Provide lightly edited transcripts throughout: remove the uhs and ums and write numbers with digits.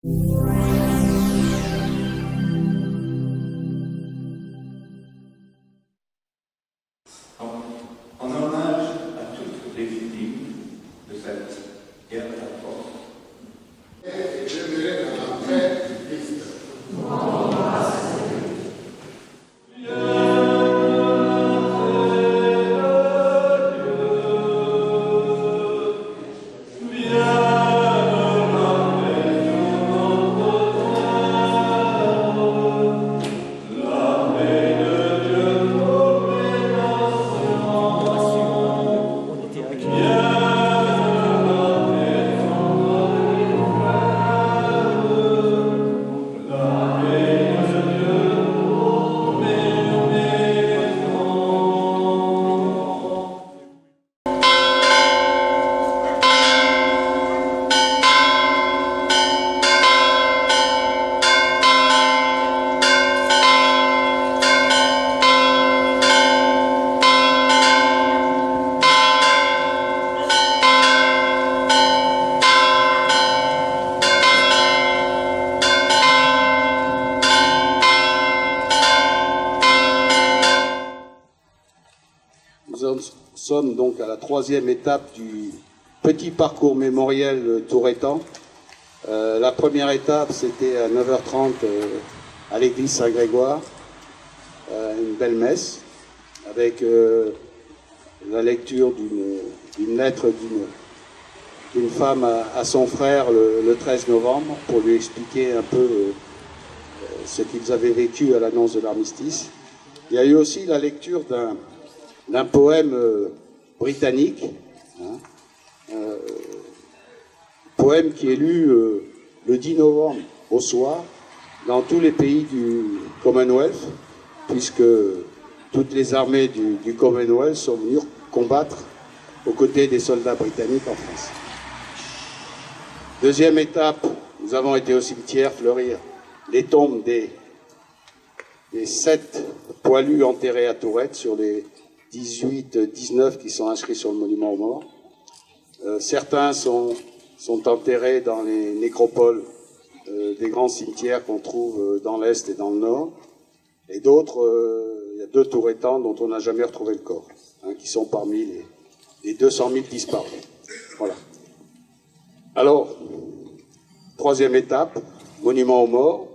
En hommage à toutes les victimes de cette guerre de la force. Nous sommes donc à la troisième étape du petit parcours mémoriel touretan. La première étape, c'était à 9h30 à l'église Saint-Grégoire, une belle messe avec la lecture d'une lettre d'une femme à son frère le 13 novembre pour lui expliquer un peu ce qu'ils avaient vécu à l'annonce de l'armistice. Il y a eu aussi la lecture d'un poème britannique, poème qui est lu le 10 novembre au soir dans tous les pays du Commonwealth, puisque toutes les armées du Commonwealth sont venues combattre aux côtés des soldats britanniques en France. Deuxième étape, nous avons été au cimetière fleurir les tombes des 7 poilus enterrés à Tourette sur les 19 qui sont inscrits sur le monument aux morts. Certains sont enterrés dans les nécropoles des grands cimetières qu'on trouve dans l'Est et dans le Nord. Et d'autres, il y a 2 Touretans dont on n'a jamais retrouvé le corps, qui sont parmi les 200 000 disparus. Voilà. Alors, troisième étape, monument aux morts.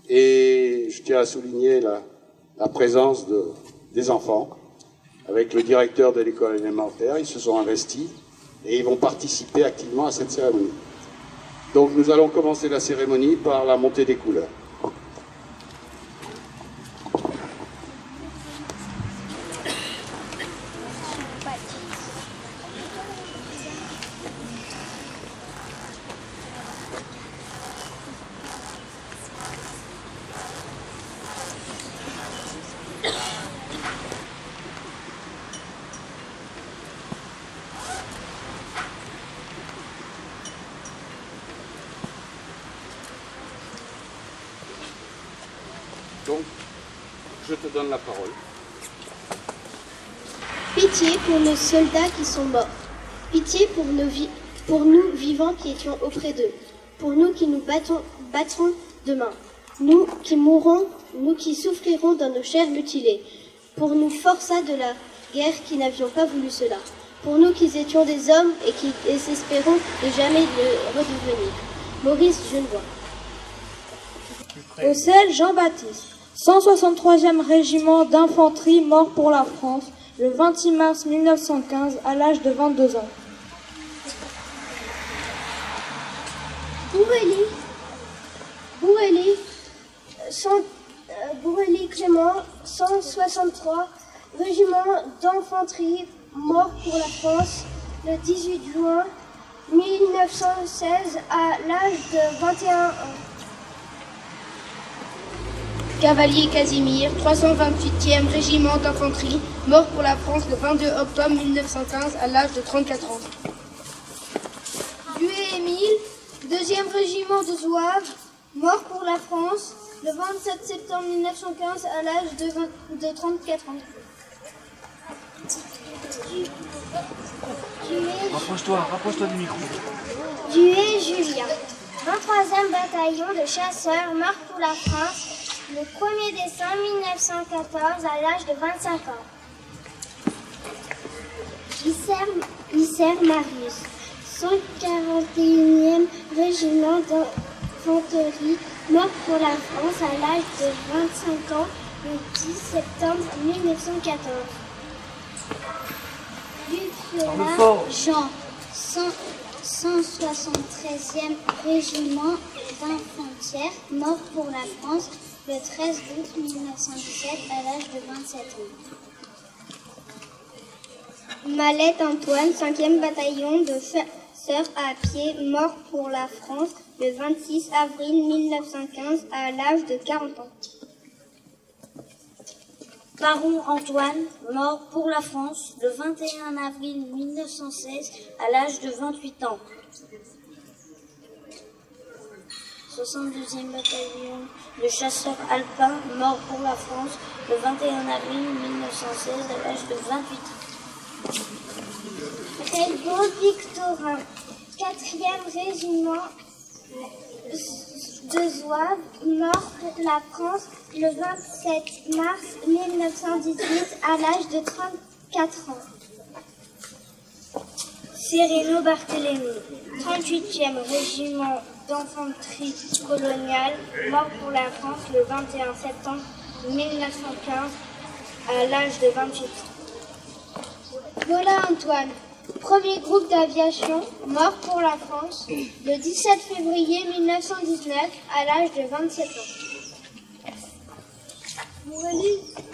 Et je tiens à souligner la présence des enfants, avec le directeur de l'école élémentaire. Ils se sont investis et ils vont participer activement à cette cérémonie. Donc nous allons commencer la cérémonie par la montée des couleurs. Donc, je te donne la parole. Pitié pour nos soldats qui sont morts. Pitié pour nous vivants qui étions auprès d'eux. Pour nous qui nous battrons demain. Nous qui mourrons, nous qui souffrirons dans nos chairs mutilées. Pour nous forçats de la guerre qui n'avions pas voulu cela. Pour nous qui étions des hommes et qui désespérons de jamais le redevenir. Maurice Genevoix. Ocel Jean-Baptiste, 163e régiment d'infanterie mort pour la France, le 26 mars 1915 à l'âge de 22 ans. Bourrelli Clément, 163, régiment d'infanterie mort pour la France, le 18 juin 1916 à l'âge de 21 ans. Cavalier Casimir, 328e régiment d'infanterie, mort pour la France le 22 octobre 1915 à l'âge de 34 ans. Dué Émile, 2e régiment de Zouaves, mort pour la France le 27 septembre 1915 à l'âge de 34 ans. Rapproche-toi du micro. Dué Julien, 23e bataillon de chasseurs mort pour la France le 1er décembre 1914 à l'âge de 25 ans. Isser Marius, 141e régiment d'infanterie, mort pour la France à l'âge de 25 ans le 10 septembre 1914. Lieutenant Jean, 173e régiment d'infanterie, mort pour la France le 13 août 1917 à l'âge de 27 ans. Mallette Antoine, 5e bataillon de chasseurs à pied, mort pour la France le 26 avril 1915 à l'âge de 40 ans. Baron Antoine, mort pour la France le 21 avril 1916 à l'âge de 28 ans. 62e bataillon de chasseurs alpins, mort pour la France le 21 avril 1916 à l'âge de 28 ans. Régent Victorin, 4e régiment de Zouaves, mort pour la France le 27 mars 1918 à l'âge de 34 ans. Sereno Barthélemy, 38e régiment d'infanterie coloniale, mort pour la France le 21 septembre 1915 à l'âge de 28 ans. Bola Antoine, 1er groupe d'aviation, mort pour la France le 17 février 1919 à l'âge de 27 ans.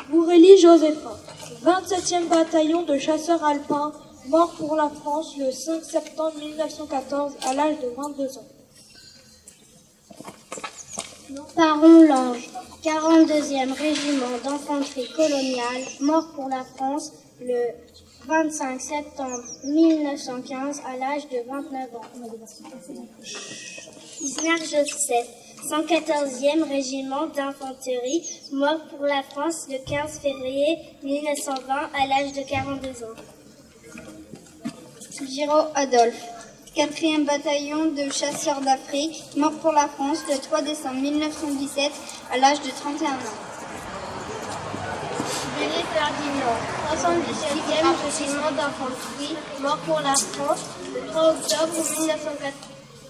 Bourrelli Joséphin, 27e bataillon de chasseurs alpins, mort pour la France le 5 septembre 1914 à l'âge de 22 ans. Baron Lange, 42e régiment d'infanterie coloniale, mort pour la France le 25 septembre 1915 à l'âge de 29 ans. Isner Joseph, 114e régiment d'infanterie, mort pour la France le 15 février 1920 à l'âge de 42 ans. Giraud Adolphe, 4e bataillon de chasseurs d'Afrique, mort pour la France le 3 décembre 1917 à l'âge de 31 ans. Béné Ferdinand, 77e régiment d'infanterie, mort pour la France le 3 octobre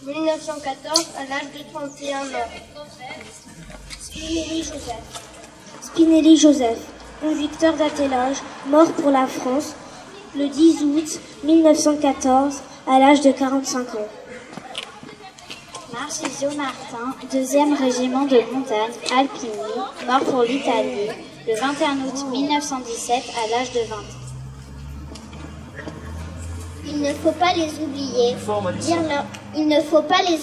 1914 à l'âge de 31 ans. Spinelli Joseph, conducteur d'attelage, mort pour la France le 10 août 1914 à l'âge de 45 ans. Marchisio Martin, 2e régiment de montagne, Alpini, mort pour l'Italie le 21 août 1917 à l'âge de 20 ans. Il ne faut pas les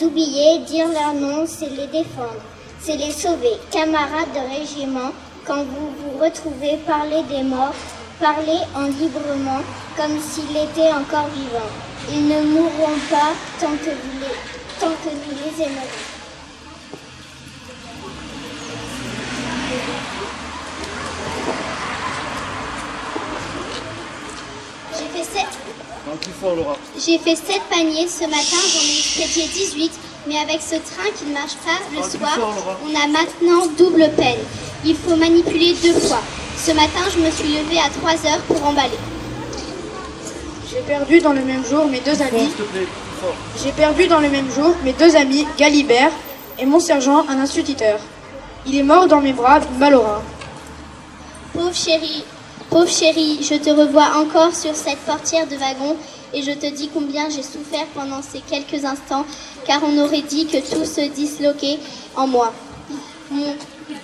oublier, dire leur nom, c'est les défendre, c'est les sauver. Camarades de régiment, quand vous vous retrouvez, parlez des morts, parlez en librement, comme s'ils étaient encore vivants. Ils ne mourront pas tant que nous les aimerons. J'ai fait 7 paniers ce matin, j'en ai expédié 18, mais avec ce train qui ne marche pas le soir, on a maintenant double peine. Il faut manipuler 2 fois. Ce matin, je me suis levée à 3 heures pour emballer. J'ai perdu dans le même jour mes deux amis, Galibert et mon sergent, un instituteur. Il est mort dans mes bras d'une balle au rein. Pauvre chérie, je te revois encore sur cette portière de wagon et je te dis combien j'ai souffert pendant ces quelques instants, car on aurait dit que tout se disloquait en moi. Mon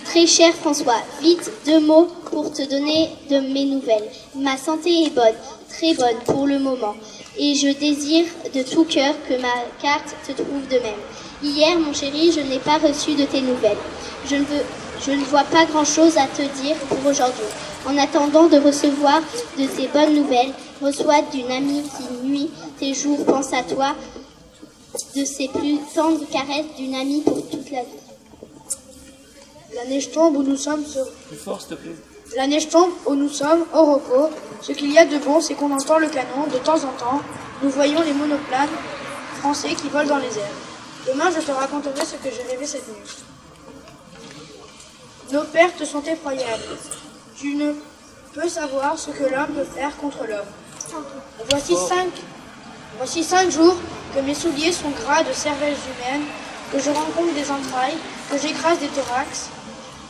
très cher François, vite 2 mots pour te donner de mes nouvelles. Ma santé est bonne, très bonne pour le moment, et je désire de tout cœur que ma carte te trouve de même. Hier, mon chéri, je n'ai pas reçu de tes nouvelles. Je ne vois pas grand-chose à te dire pour aujourd'hui. En attendant de recevoir de tes bonnes nouvelles, reçois d'une amie qui nuit tes jours, pense à toi, de ses plus tendres caresses d'une amie pour toute la vie. La neige tombe où nous sommes La neige tombe où nous sommes, au repos. Ce qu'il y a de bon, c'est qu'on entend le canon de temps en temps. Nous voyons les monoplanes français qui volent dans les airs. Demain, je te raconterai ce que j'ai rêvé cette nuit. Nos pertes sont effroyables. Tu ne peux savoir ce que l'un peut faire contre l'homme. Voici 5 jours que mes souliers sont gras de cervelles humaines, que je rencontre des entrailles, que j'écrase des thorax.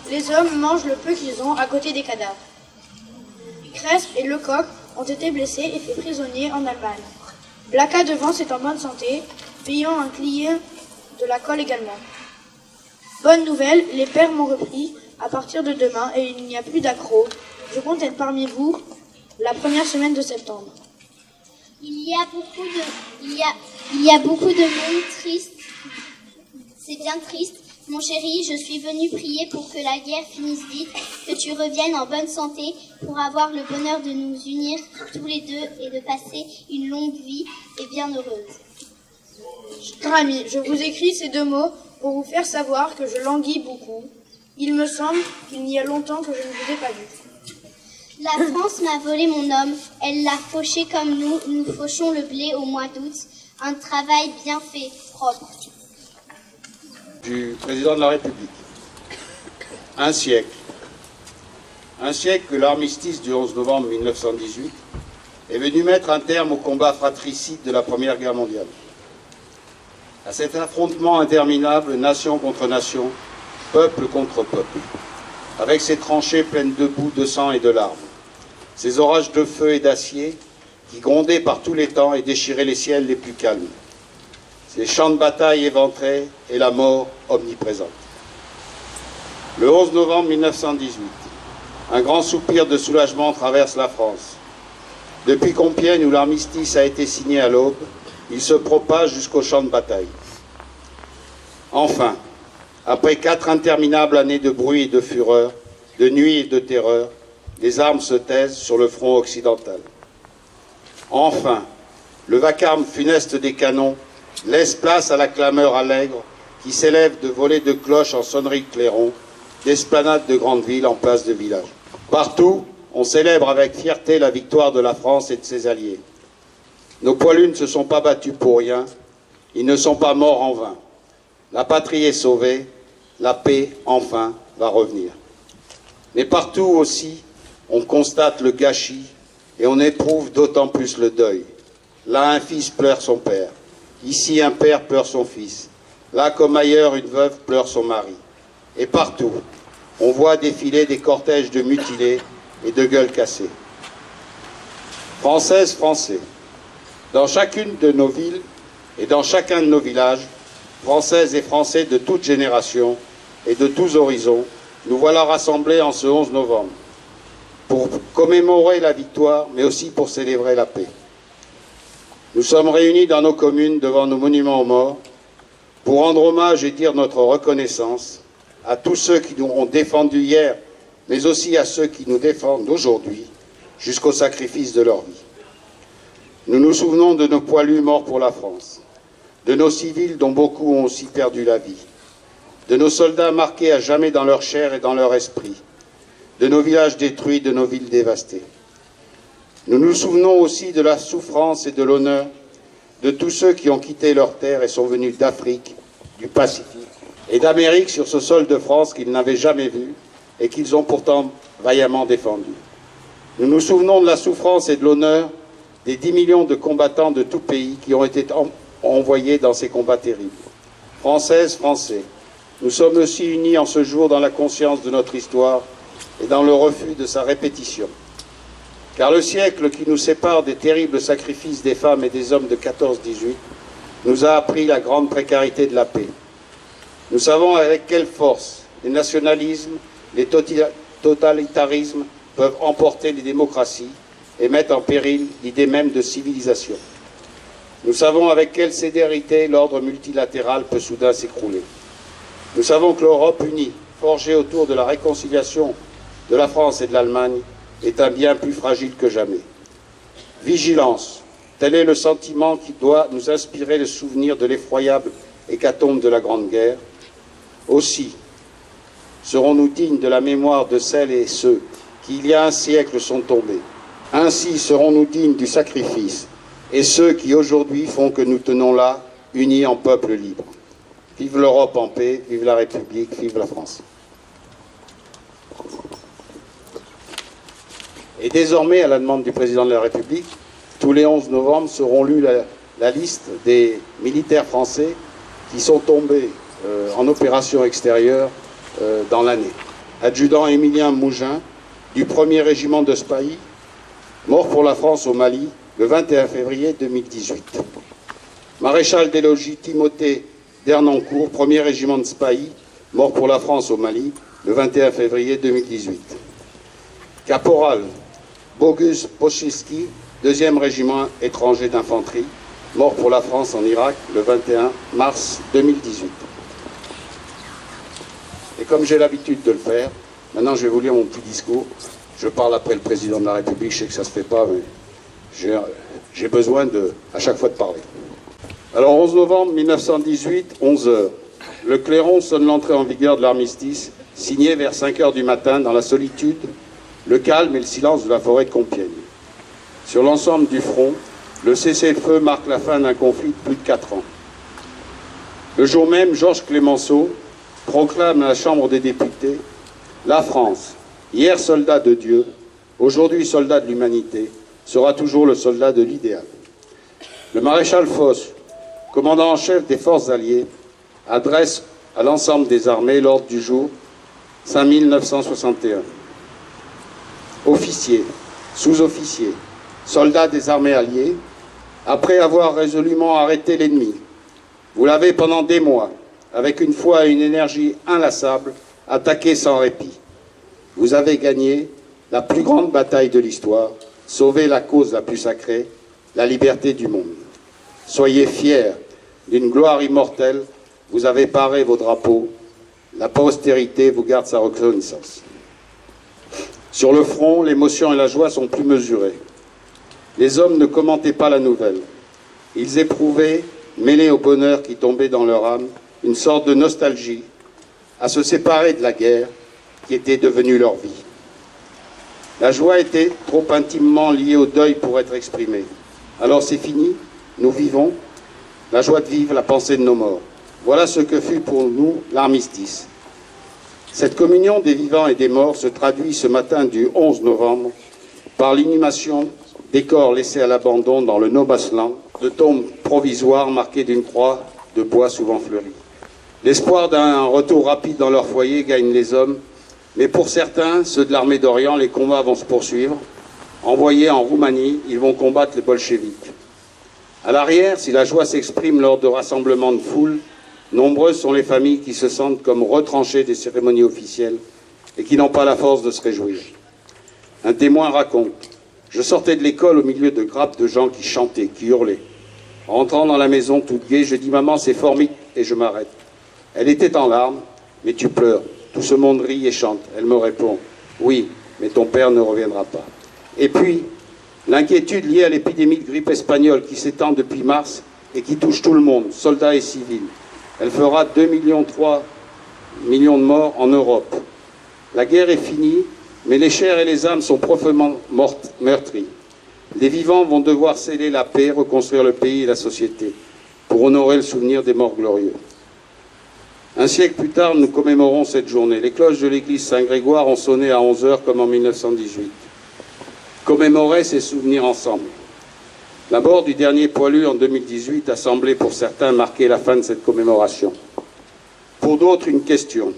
Les hommes mangent le peu qu'ils ont à côté des cadavres. Crespe et Lecoq ont été blessés et faits prisonniers en Allemagne. Blacas de Vence est en bonne santé, payant un client de la colle également. Bonne nouvelle, les pères m'ont repris à partir de demain et il n'y a plus d'accro. Je compte être parmi vous la première semaine de septembre. Il y a beaucoup de monde triste. C'est bien triste. Mon chéri, je suis venue prier pour que la guerre finisse vite, que tu reviennes en bonne santé pour avoir le bonheur de nous unir tous les deux et de passer une longue vie et bien heureuse. Cher ami, je vous écris ces 2 mots pour vous faire savoir que je languis beaucoup. Il me semble qu'il y a longtemps que je ne vous ai pas vu. La France m'a volé mon homme, elle l'a fauché comme nous fauchons le blé au mois d'août. Un travail bien fait, propre. Du président de la République. Un siècle que l'armistice du 11 novembre 1918 est venu mettre un terme au combat fratricide de la Première Guerre mondiale. À cet affrontement interminable, nation contre nation, peuple contre peuple, avec ses tranchées pleines de boue, de sang et de larmes, ces orages de feu et d'acier qui grondaient par tous les temps et déchiraient les ciels les plus calmes, ces champs de bataille éventrés et la mort omniprésente. Le 11 novembre 1918, un grand soupir de soulagement traverse la France. Depuis Compiègne, où l'armistice a été signé à l'aube, il se propage jusqu'au champ de bataille. Enfin, après 4 interminables années de bruit et de fureur, de nuit et de terreur, les armes se taisent sur le front occidental. Enfin, le vacarme funeste des canons laisse place à la clameur allègre qui s'élève de volées de cloches en sonnerie de clairon, d'esplanades de grandes villes en place de villages. Partout, on célèbre avec fierté la victoire de la France et de ses alliés. Nos poilus ne se sont pas battus pour rien, ils ne sont pas morts en vain. La patrie est sauvée, la paix, enfin, va revenir. Mais partout aussi, on constate le gâchis et on éprouve d'autant plus le deuil. Là, un fils pleure son père. Ici, un père pleure son fils. Là, comme ailleurs, une veuve pleure son mari. Et partout, on voit défiler des cortèges de mutilés et de gueules cassées. Françaises, Français, dans chacune de nos villes et dans chacun de nos villages, Françaises et Français de toutes générations et de tous horizons, nous voilà rassemblés en ce 11 novembre pour commémorer la victoire, mais aussi pour célébrer la paix. Nous sommes réunis dans nos communes devant nos monuments aux morts pour rendre hommage et dire notre reconnaissance à tous ceux qui nous ont défendus hier, mais aussi à ceux qui nous défendent aujourd'hui jusqu'au sacrifice de leur vie. Nous nous souvenons de nos poilus morts pour la France, de nos civils dont beaucoup ont aussi perdu la vie, de nos soldats marqués à jamais dans leur chair et dans leur esprit, de nos villages détruits, de nos villes dévastées. Nous nous souvenons aussi de la souffrance et de l'honneur de tous ceux qui ont quitté leur terre et sont venus d'Afrique, du Pacifique et d'Amérique sur ce sol de France qu'ils n'avaient jamais vu et qu'ils ont pourtant vaillamment défendu. Nous nous souvenons de la souffrance et de l'honneur des 10 millions de combattants de tout pays qui ont été envoyés dans ces combats terribles. Françaises, Français, nous sommes aussi unis en ce jour dans la conscience de notre histoire et dans le refus de sa répétition. Car le siècle qui nous sépare des terribles sacrifices des femmes et des hommes de 14-18 nous a appris la grande précarité de la paix. Nous savons avec quelle force les nationalismes, les totalitarismes peuvent emporter les démocraties et mettre en péril l'idée même de civilisation. Nous savons avec quelle sévérité l'ordre multilatéral peut soudain s'écrouler. Nous savons que l'Europe unie, forgée autour de la réconciliation de la France et de l'Allemagne, est un bien plus fragile que jamais. Vigilance, tel est le sentiment qui doit nous inspirer le souvenir de l'effroyable hécatombe de la Grande Guerre. Aussi, serons-nous dignes de la mémoire de celles et ceux qui, il y a un siècle, sont tombés. Ainsi serons-nous dignes du sacrifice et ceux qui aujourd'hui font que nous tenons là, unis en peuple libre. Vive l'Europe en paix, vive la République, vive la France. Et désormais, à la demande du président de la République, tous les 11 novembre seront lus la liste des militaires français qui sont tombés en opération extérieure dans l'année. Adjudant Émilien Mougin, du 1er régiment de Spahi, mort pour la France au Mali le 21 février 2018. Maréchal des logis Timothée Dernancourt, 1er régiment de Spahi, mort pour la France au Mali le 21 février 2018. Caporal Bogus Pochiski, 2e régiment étranger d'infanterie, mort pour la France en Irak le 21 mars 2018. Et comme j'ai l'habitude de le faire, maintenant je vais vous lire mon petit discours. Je parle après le président de la République, je sais que ça ne se fait pas, mais j'ai besoin à chaque fois de parler. Alors 11 novembre 1918, 11h, le clairon sonne l'entrée en vigueur de l'armistice, signé vers 5h du matin dans la solitude, le calme et le silence de la forêt de Compiègne. Sur l'ensemble du front, le cessez-le-feu marque la fin d'un conflit de plus de 4 ans. Le jour même, Georges Clemenceau proclame à la Chambre des députés « La France, hier soldat de Dieu, aujourd'hui soldat de l'humanité, sera toujours le soldat de l'idéal. » Le maréchal Foch, commandant en chef des forces alliées, adresse à l'ensemble des armées l'ordre du jour 5961. Officiers, sous-officiers, soldats des armées alliées, après avoir résolument arrêté l'ennemi, vous l'avez pendant des mois, avec une foi et une énergie inlassables, attaqué sans répit. Vous avez gagné la plus grande bataille de l'histoire, sauvé la cause la plus sacrée, la liberté du monde. Soyez fiers d'une gloire immortelle, vous avez paré vos drapeaux, la postérité vous garde sa reconnaissance. Sur le front, l'émotion et la joie sont plus mesurées. Les hommes ne commentaient pas la nouvelle. Ils éprouvaient, mêlés au bonheur qui tombait dans leur âme, une sorte de nostalgie à se séparer de la guerre qui était devenue leur vie. La joie était trop intimement liée au deuil pour être exprimée. Alors c'est fini, nous vivons, la joie de vivre, la pensée de nos morts. Voilà ce que fut pour nous l'armistice. Cette communion des vivants et des morts se traduit ce matin du 11 novembre par l'inhumation des corps laissés à l'abandon dans le No-Man's-Land, de tombes provisoires marquées d'une croix de bois souvent fleurie. L'espoir d'un retour rapide dans leur foyer gagne les hommes, mais pour certains, ceux de l'armée d'Orient, les combats vont se poursuivre. Envoyés en Roumanie, ils vont combattre les bolcheviks. À l'arrière, si la joie s'exprime lors de rassemblements de foule, nombreuses sont les familles qui se sentent comme retranchées des cérémonies officielles et qui n'ont pas la force de se réjouir. Un témoin raconte « Je sortais de l'école au milieu de grappes de gens qui chantaient, qui hurlaient. En rentrant dans la maison toute gaie, je dis « Maman, c'est formique » et je m'arrête. Elle était en larmes « Mais tu pleures, tout ce monde rit et chante. » Elle me répond « Oui, mais ton père ne reviendra pas. » Et puis, l'inquiétude liée à l'épidémie de grippe espagnole qui s'étend depuis mars et qui touche tout le monde, soldats et civils. Elle fera 2,3 millions de morts en Europe. La guerre est finie, mais les chairs et les âmes sont profondément meurtries. Les vivants vont devoir sceller la paix, reconstruire le pays et la société, pour honorer le souvenir des morts glorieux. Un siècle plus tard, nous commémorons cette journée. Les cloches de l'église Saint-Grégoire ont sonné à 11h comme en 1918. Commémorer, c'est souvenir ensemble. La mort du dernier poilu en 2018 a semblé pour certains marquer la fin de cette commémoration. Pour d'autres, une question.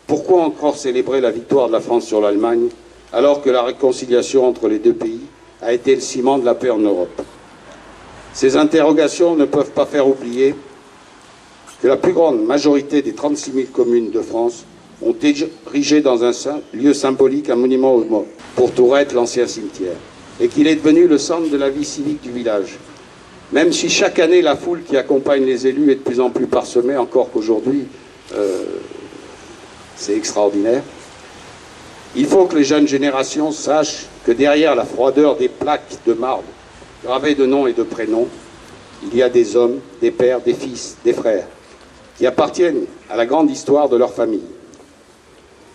Pourquoi encore célébrer la victoire de la France sur l'Allemagne alors que la réconciliation entre les deux pays a été le ciment de la paix en Europe? Ces interrogations ne peuvent pas faire oublier que la plus grande majorité des 36 000 communes de France ont érigé dans un lieu symbolique un monument aux morts, pour Tourette, l'ancien cimetière, et qu'il est devenu le centre de la vie civique du village. Même si chaque année la foule qui accompagne les élus est de plus en plus parsemée, encore qu'aujourd'hui c'est extraordinaire, il faut que les jeunes générations sachent que derrière la froideur des plaques de marbre gravées de noms et de prénoms, il y a des hommes, des pères, des fils, des frères, qui appartiennent à la grande histoire de leur famille.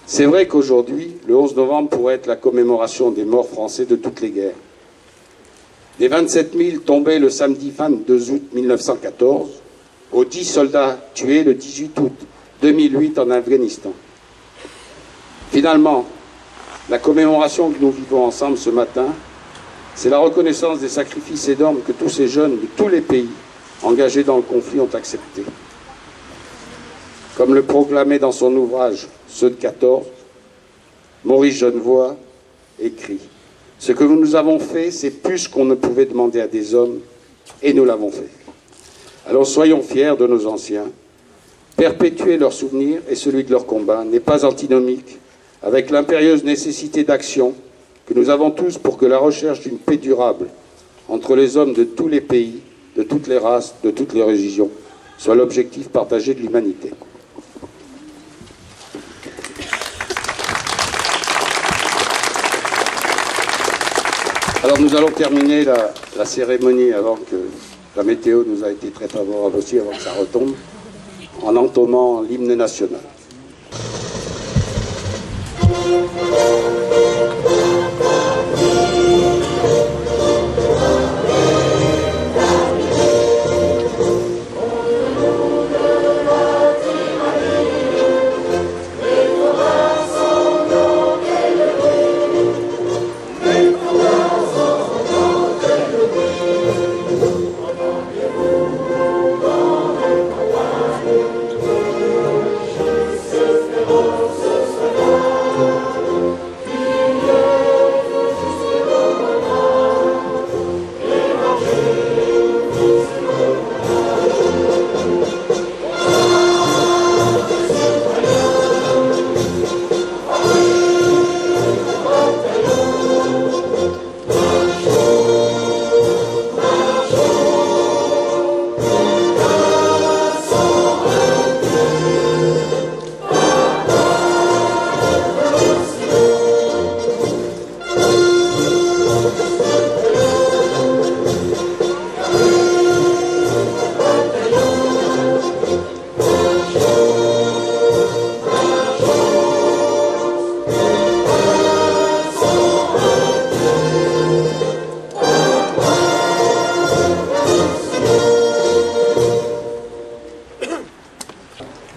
C'est vrai qu'aujourd'hui, le 11 novembre pourrait être la commémoration des morts français de toutes les guerres. Des 27 000 tombés le samedi 22 août 1914, aux 10 soldats tués le 18 août 2008 en Afghanistan. Finalement, la commémoration que nous vivons ensemble ce matin, c'est la reconnaissance des sacrifices énormes que tous ces jeunes de tous les pays engagés dans le conflit ont acceptés. Comme le proclamait dans son ouvrage « Ceux de 14 », Maurice Genevoix écrit « Ce que nous avons fait, c'est plus qu'on ne pouvait demander à des hommes, et nous l'avons fait. Alors soyons fiers de nos anciens. Perpétuer leur souvenir et celui de leur combat n'est pas antinomique avec l'impérieuse nécessité d'action que nous avons tous pour que la recherche d'une paix durable entre les hommes de tous les pays, de toutes les races, de toutes les religions, soit l'objectif partagé de l'humanité. » Alors nous allons terminer la cérémonie avant que la météo nous a été très favorable aussi, avant que ça retombe, en entonant l'hymne national.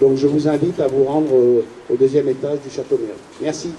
Donc je vous invite à vous rendre au deuxième étage du Château Mairie. Merci.